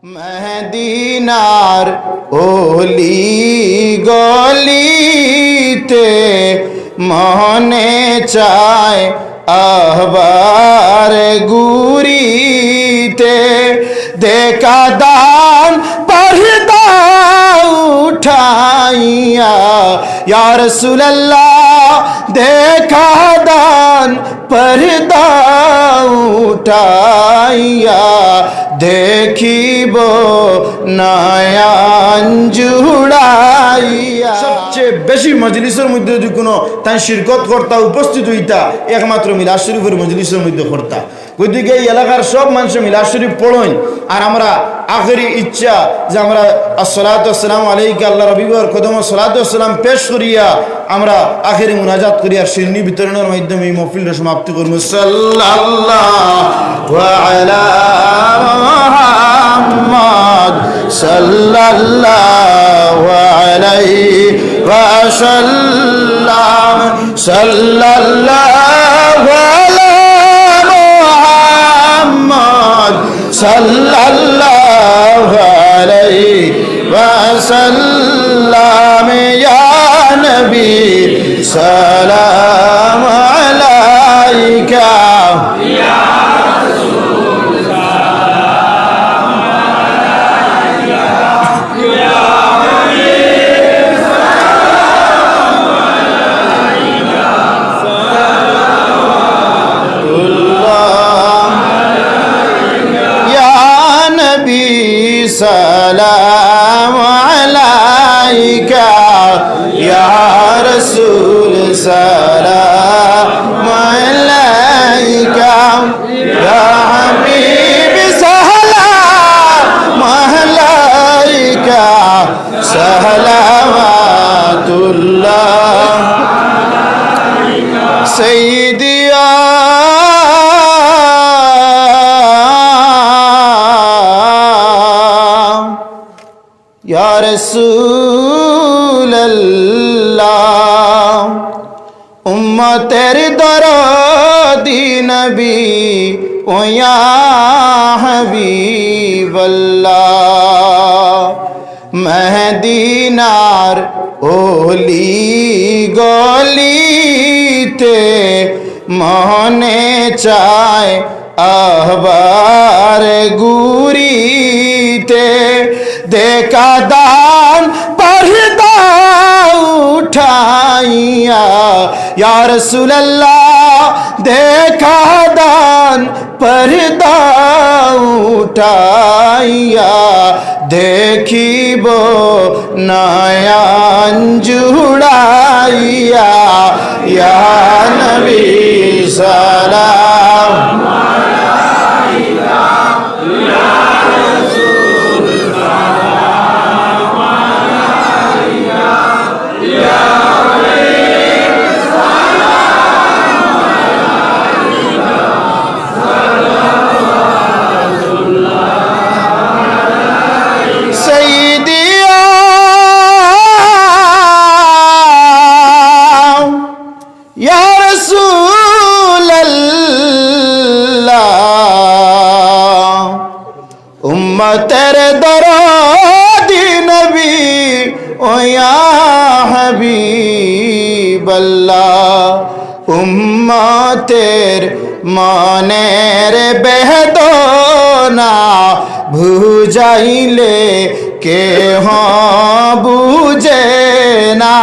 মদিনার ওলি গলিতে মনে চায় আহবার গুরিতে দেখা দান পর্দা উঠাইয়া ইয়া রাসূলুল্লাহ দেখা দান পর্দা উঠাইয়া দেখিব নয়ন জুড়াইয়া। সবচেয়ে বেশি মজলিসের মধ্যে যদি কোনো তাই শিরকত কর্তা উপস্থিত হইতা একমাত্র মিলাদ শরীফের মজলিসের মধ্যে কর্তা। ওইদিকে এই এলাকার সব মানুষ মিলাদ শরীফ পড়েন আর আমরা আখেরি ইচ্ছা যে আমরা আসসালাতু ওয়াসসালামু আলাইকা আল্লাহ রবিবার কদম সালাতু ওয়াসসালাম পেশ করিয়া আমরা আখেরি মুনাজাত করিয়া শিরনি বিতরণের মাধ্যমে এই মাহফিলটা সমাপ্তি করব। সাল্লাল্লাহু আলা মুহাম্মদ সাল্লাল্লাহু আলাইহি ওয়া সাল্লাম সাল্লাল্লাহু আলা মুহাম্মদ সাল্লাল্লাহু আলাইহি ওয়া সাল্লাম ইয়া নবী সালাম আলাইকা ইয়া সালাম আলাইকা ইয়া রাসূল সালাম আলাইকা ইয়া হাবিব সালাম আলাইকা সালাওয়াতুল্লাহ সাইয়্যিদি या रसूल अल्लाह उम्मतेर दरदी नबी ओ या हबीब अल्लाह मदीनार ओली गलिते मने चाय আহবার গুরিতে দেখা দান পর্দা উঠাইয়া ইয়া রাসূলুল্লাহ দেখা দান পর্দা উঠাইয়া দেখিব নয়ন জুড়াইয়া ইয়া নবী সালাম उम्मतेर दरदी नबी ओ या हबीब अल्लाह उम्मतेर मनेर बेदना बुझाइले केह बुझे ना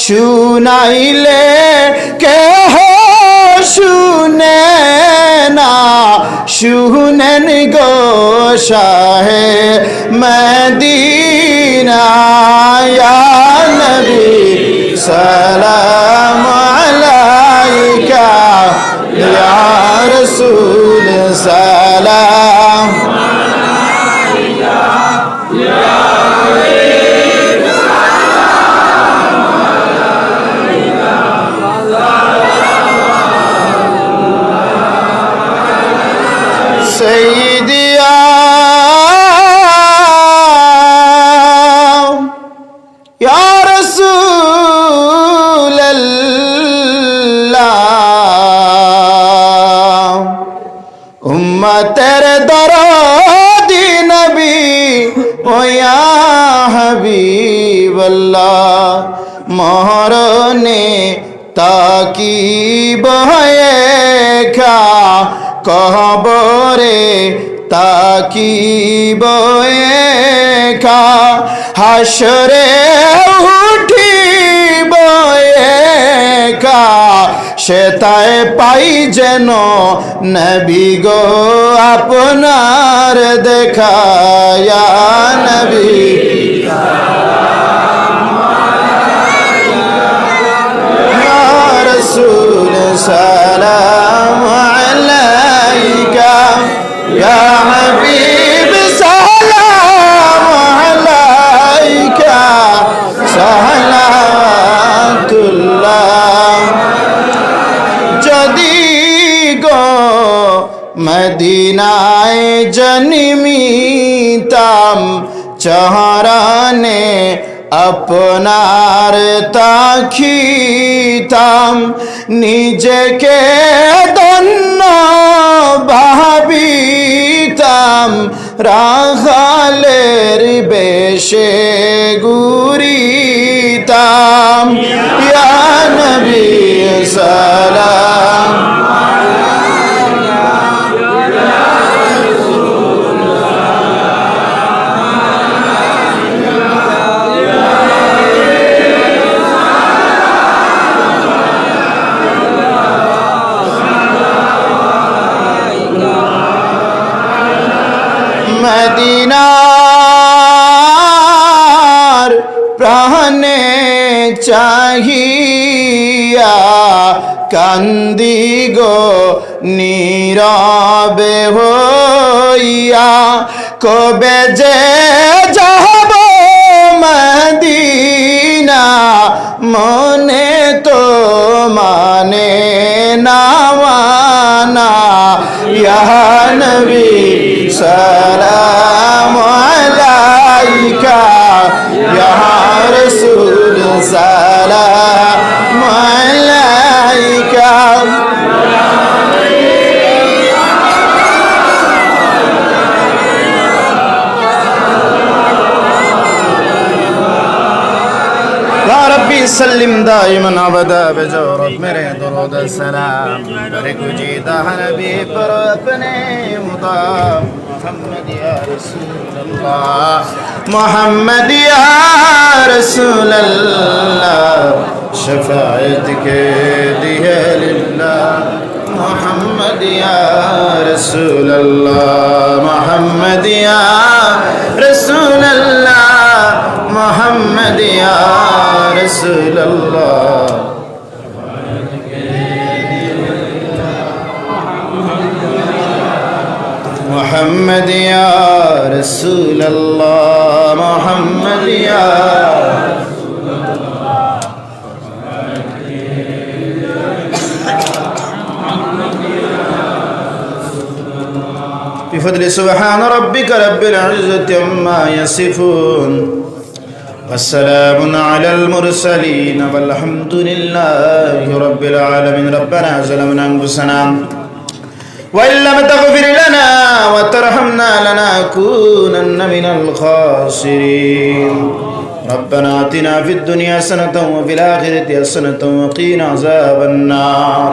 शुनाइले केह শুনে না শুনেন গো শাহে মদিনা ইয়া নবী সালাম আলাইকা ইয়া রাসূল সালাম আলাইকা ইয়া سيديا يا رسول الله أمة ও ইয়া হাবিবাল্লাহ মরণে তাকিব একা কবরে তাকিব একা হাসরে উঠিব একা সেতায় পাই যেন নবী গো আপনার দেখা ইয়া নবী ইয়া রাসূল সালাম আলাইকা ইয়া হাবিব সালাম আলাইকা সালাতুল্লাহ যদি গো মদিনায় জন্মিতাম চরণে আপনার তাকিতাম নিজেকে ধন্য ভাবিতাম রাখালের বেশে ঘুরিতাম ইয়া নবী সালাম মদিনার প্রাণে চাহিয়া কান্দি গো নীরবে হইয়া কবে যে যাব মদিনা মনে তো মানে নাওয়ানা ইয়া নবী সালাম আলাইকা ইয়া রাসূল সালাম আলাইকা या रब्बी सल्लिम दाइमन अबदा बेजौरत मेरे दरूद सलाम बरक जीदा नबी पर अपने मुदाम मोहम्मद या रसूल अल्लाह मोहम्मद या रसूल अल्लाह शफाअत के दिए लिल्लाह मोहम्मद या रसूल अल्लाह मोहम्मद या रसूल अल्लाह मोहम्मद या रसूल अल्लाह मोहम्मद या रसूल अल्लाह मोहम्मद या بفضل سبحان ربك رب العزة عما يصفون والسلام على المرسلين والحمد لله رب العالمين ربنا ظلمنا أنفسنا وإن لم تغفر لنا وترحمنا لنكونن من الخاسرين ربنا آتنا في الدنيا حسنة وفي الآخرة حسنة وقنا عذاب النار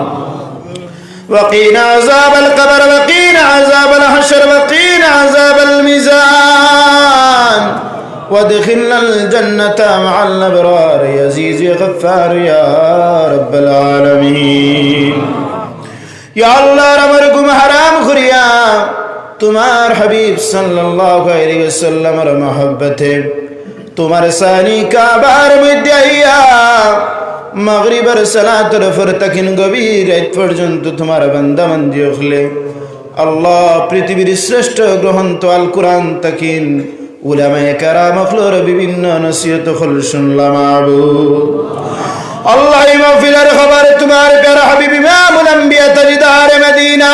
وقنا عذاب القبر وقنا عذاب الحشر وقنا عذاب الميزان وادخلنا الجنة مع الأبرار يا عزيز يا غفار يا رب العالمين या अल्लाह रमरकुम हराम खुरिया तुम्हार हबीब सल्लल्लाहु अलैहि वसल्लम र मोहब्बते तुम्हार सानी काबार मध्य आइया मगरिबर सलातर फरतकिन गभीर रात पर्यন্ত তোমার বান্দা বান্দি হলে আল্লাহ পৃথিবীর শ্রেষ্ঠ গ্রন্থ আল কুরআন তাকিন উলামায়ে কেরাম হলোর বিভিন্ন নসিহত হল শুনলাম মাবুদ अल्लाह मगफिरत खबर तुम्हारे प्यारे हबीब इमामुल अंबिया ताजदार मदीना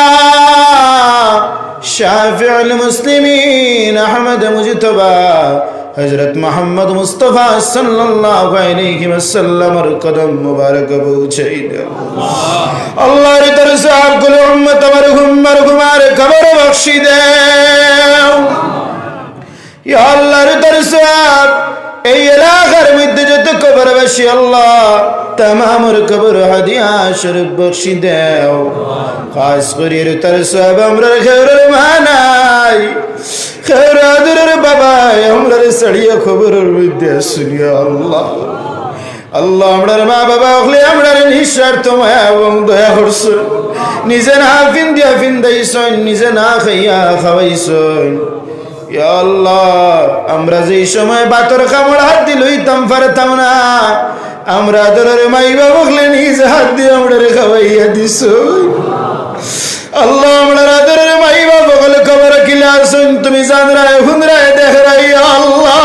शाफिउल मुस्लिमीन अहमद मुजतबा हजरत मोहम्मद मुस्तफा सल्लल्लाहु अलैहि वसल्लम कदम मुबारक पहुंचाई दे अल्लाह रे तरस आप कुल उम्मत मरहुमार खबर बख्शी दे ইয়া আল্লাহর দরবার এই এলাকার মধ্যে যত কবরবাসী আল্লাহ তামামের কবর হাদিয়া শরীফ বখশি দেও খাস করে তার সব আমরা খেউরের মানাই খেউরাদুরের বাবা আমরা সড়িয়া খবরের মধ্যে শুনিয়া আল্লাহ আল্লাহ আমরার মা বাবা হলে আমরার নিঃস্বার্থ মায়া এবং দয়া করছো নিজে না ফিন্দিয়া ফিন্দাইছন নিজে না খাইয়া খাওয়াইছন ইয়া আল্লাহ আমরা যেই সময় বাতর কামড় হাত দিল হইতাম পারতাম না আমরা আদরের মাই বাবা হলে নিজ হাত দিয়ে আমরা খাওয়াইয়া দিছ আল্লাহ আমরা আদরের মাই বাবা হলে খবর কিলা শুন তুমি জান রায় হুন রায় দেখ রাই আল্লাহ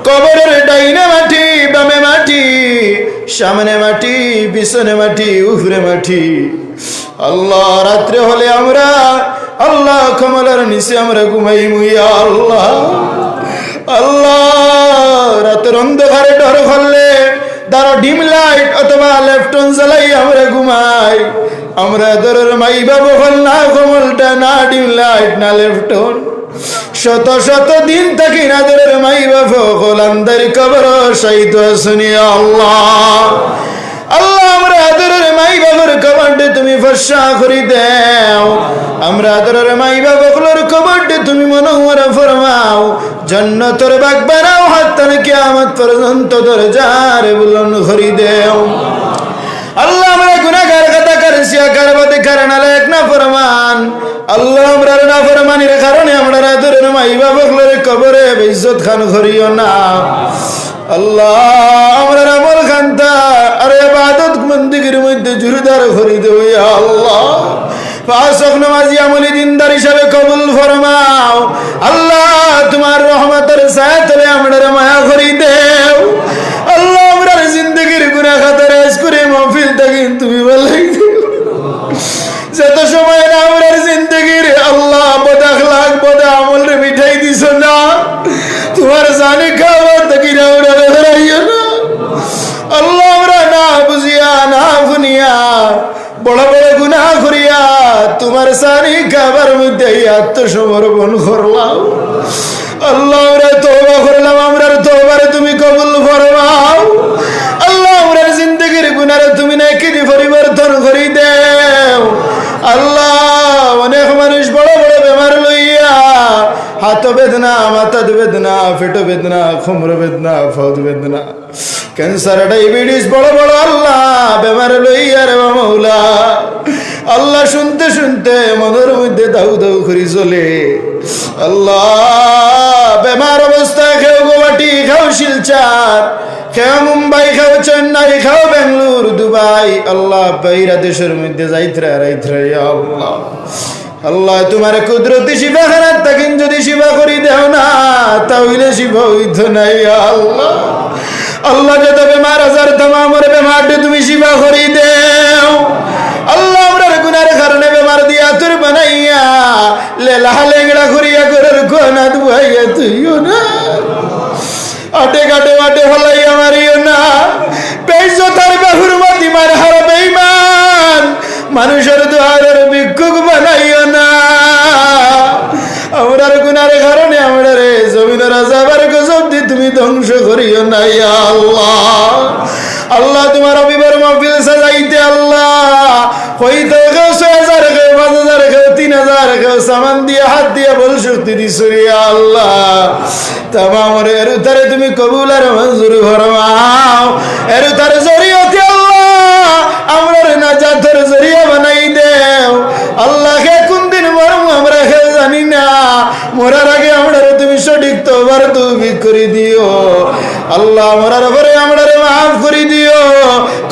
কবরের ডাইনে মাটি বামে মাটি সামনে মাটি পিছনে মাটি উপরে মাটি আল্লাহ রাত্রে হলে আমরা আল্লাহ কমলার নিচে আমরা ঘুমাই মুইয়া আল্লাহ আল্লাহ রাতের অন্ধকারে ডর করলে তারা ডিম লাইট অথবা লেফটন জ্বালাই আমরা ঘুমাই আমরা ধরের মাই বাবু হল না কমলটা না ডিম লাইট না লেফটন শত শত দিন থাকি না ধরের মাই বাবু হল আন্দার কবর শহীদ শুনিয়া আল্লাহ আল্লাহ আমরা আদরের মাই বাবার কবরটা তুমি ফর্সা করে দাও আমরা আদরের মাই বাবার কবরটা তুমি মনোহর ফরমাও জান্নাতের বাগ বানাও হাত্তা কিয়ামত পর্যন্ত দরজারে বুলন্দ করে দাও আল্লাহ আমরা গুনাহগার কথা করেছি কারবাতে কারণে লায়ক না ফরমান আল্লাহ আমরা না ফরমানির কারণে আমরা আদরের মাই বাবার কবরে বেইজ্জত খান করিও না আল্লাহ আমরা আমল খান্তা আর ইবাদত বন্দেগীর মধ্যে জোরদার করে দেও ইয়া আল্লাহ পাঁচ ওয়াক্ত নামাজি আমলি দিনদার হিসাবে কবুল ফরমাও আল্লাহ তোমার রহমতের ছায়াতলে আমরা মায়া করে দেও আল্লাহ আমরা জিন্দেগীর গুনাহ খাতা রাজ করে মাহফিল থেকে তুমি বলাই দিও যত সময় না আমরা জিন্দেগীর আল্লাহ বদ আখলাক বদ আমল রে মিঠাই দিছো না তোমার জানে খাওয়া থেকে আমরা ধরাইও না আল্লাহ আমরা না বুঝিয়া না শুনিয়া বড় বড় গুনাহ করিয়া তোমার সানি খাবার মধ্যে আত্মসমর্পণ করলাম আল্লাহ আমরা তওবা করলাম আমরা তওবার তুমি কবুল ফরমাও আল্লাহ আমরা জিন্দেগীর গুনাহ তুমি নাকি পরিবর্তন করে দাও আল্লাহ অনেক মানুষ বড় বড় বেমার লইয়া হাত বেদনা মাথা বেদনা পেট বেদনা কোমর বেদনা ফাউদ বেদনা ক্যান্সার ডায়াবেটিস বড় বড় আল্লাহ বেমার লইয়া রে মাওলা আল্লাহ শুনতে শুনতে মনের মধ্যে দাউ দাউ করে চলে আল্লাহ বেমার অবস্থায় খেও গুয়াহাটি খাও শিলচর খেও মুম্বাই খাও চেন্নাই খাও বেঙ্গালুরু দুবাই আল্লাহ বাইরা দেশের মধ্যে যাইত্রা রাইত্রা আল্লাহ আল্লাহ তোমার কুদরতি শিবা খানার তাকিন যদি শিবা করি দেও না তাহলে শিবা হইত নাই আল্লাহ আল্লাহ যত বেমার আজার তামামের বেমারটা তুমি শিবা করি দেও আল্লাহ আমরা গুনার কারণে বেমার দিয়া তোর বানাইয়া লেলা লেংড়া করিয়া করার কোনা দুয়াইয়া তুইও না আটে কাটে মাটে হলাইয়া মারিও না বেইজ্জতার বেহুরমতি মার হার বেঈমান মানুষের দুয়ারের ভিক্ষুক বানাইও না আমরার গুনার কারণে আমরা রে জমিনের আযাবের গজব দি তুমি ধ্বংস করিও না ইয়া আল্লাহ আল্লাহ তোমার অবিবার মাহফিল সাজাইতে আল্লাহ হইতে কেউ ৬,০০০ কেউ ৫,০০০ কেউ ৩,০০০ কেউ সামান দিয়ে হাত দিয়ে বল শক্তি দিছো ইয়া আল্লাহ তামামের এর উতারে তুমি কবুল আর মঞ্জুর ফরমাও এর উতারে জরিয়তে আল্লাহ আমরার নাজাতের জরিয়া বানাই দেও আল্লাহ কে কোন দিন মরম আমরা কে জানি না মরার আগে আমরা তুমি সঠিক তওবার তৌফিক করে দিও আল্লাহ মরার পরে আমরা মাফ করে দিও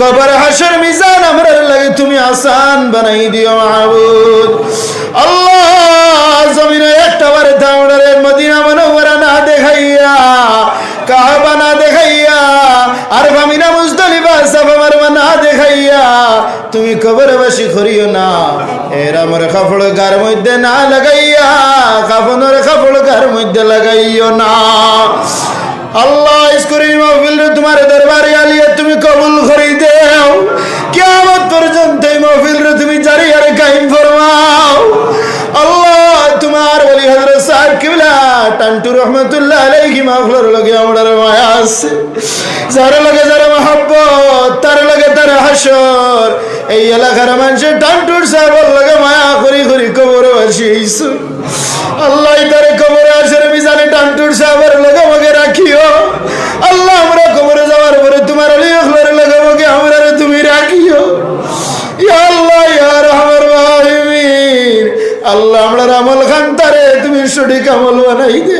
কবর হাসর মিজান আমরা লাগে তুমি আসান বানাই দিও মাহবুব আল্লাহ জমিনে একটা বার আমরা মদিনা মুনাওয়ারা না দেখাইয়া কাবা না দেখাইয়া আর ভামিনা মুজদালিফা সাফা মারওয়া না দেখাইয়া তুমি কবরবাসী করিও না এর আমার কাপড় গার মধ্যে না লাগাইয়া কাফনের কাপড় গার মধ্যে লাগাইও না আল্লাহ ইসকরি মাহফিল তোমার দরবারে আলিয়া তুমি কবুল করে দেও কিয়ামত পর্যন্ত এই মাহফিল তুমি জারি আর কায়েম ফরমাও আল্লাহ তোমার ওলি হযরত সাহেব কিবলা টান্টু রহমতুল্লাহ আলাইহি মাওলার লগে আমরার মায়া আছে যার লগে যারা মহব্বত তার লগে তার হাসর এই এলাকার মানুষের টান্টুর সাহেবের লগে মায়া করি করি কবরে বসিয়েছো আল্লাহ তার কবরে আসরে মিজানে টান্টুর সাহেবের লগে আমাকে রাখিও আল্লাহ আমরা কবরে যাওয়ার পরে তোমার অলি আখলার লগে আমাকে আমরা তুমি রাখিও ইয়া আল্লাহ ইয়া রহমান রহিম আল্লাহ আমরা আমল খান্তারে তুমি সঠিক আমল বানাই দে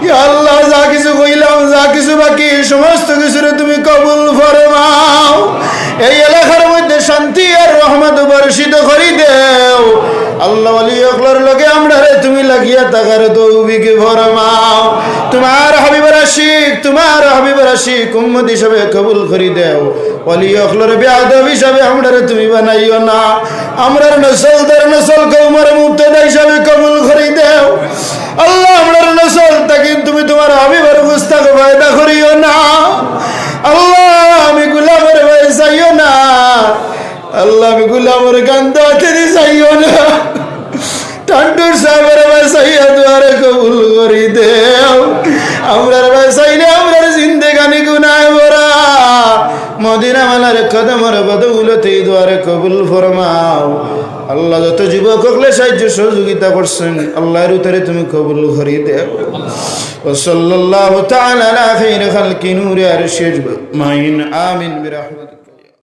ইয়া আল্লাহ যা কিছু কইলাম যা কিছু বাকি সমস্ত কিছুরে তুমি কবুল ফরমাও এই এলাকার মধ্যে শান্তি আর রহমত বর্ষিত করি দেও আল্লাহ ওলি আকলার লগে আমরা তুমি লাগিয়া থাকার তৌফিক ফরমাও তোমার হাবিবের আশিক উম্মত হিসাবে কবুল করি দেও ওলি আকলার বেয়াদব হিসাবে আমরা তুমি বানাইও না আমরার নসল দের নসল কওমের মুক্তদা হিসাবে কবুল করি দেও আল্লাহ আমরার নসল তাকে তুমি তোমার হাবিবের গুস্তাখ পয়দা করিও না আল্লাহ আমি গোলামের ভয় চাইও না আল্লাহ আমি গোলামের কান্দাতে চাইও না টান্টুর সাহেবের ভয় চাইয়া দুয়ারে কবুল করি দেও আমরার ভয় চাইলে আমরার জিন্দেগানি গুনায় ভরা মদিনা মালার কদমের বদৌলতে দুয়ারে কবুল ফরমাও আল্লাহ যত যুবক হকলে সাহায্য সহযোগিতা করছেন আল্লাহর উত্তরে তুমি কবুল করি দেও وصلى الله تعالى على خير خلق نور عرش أجمعين آمين برحمتك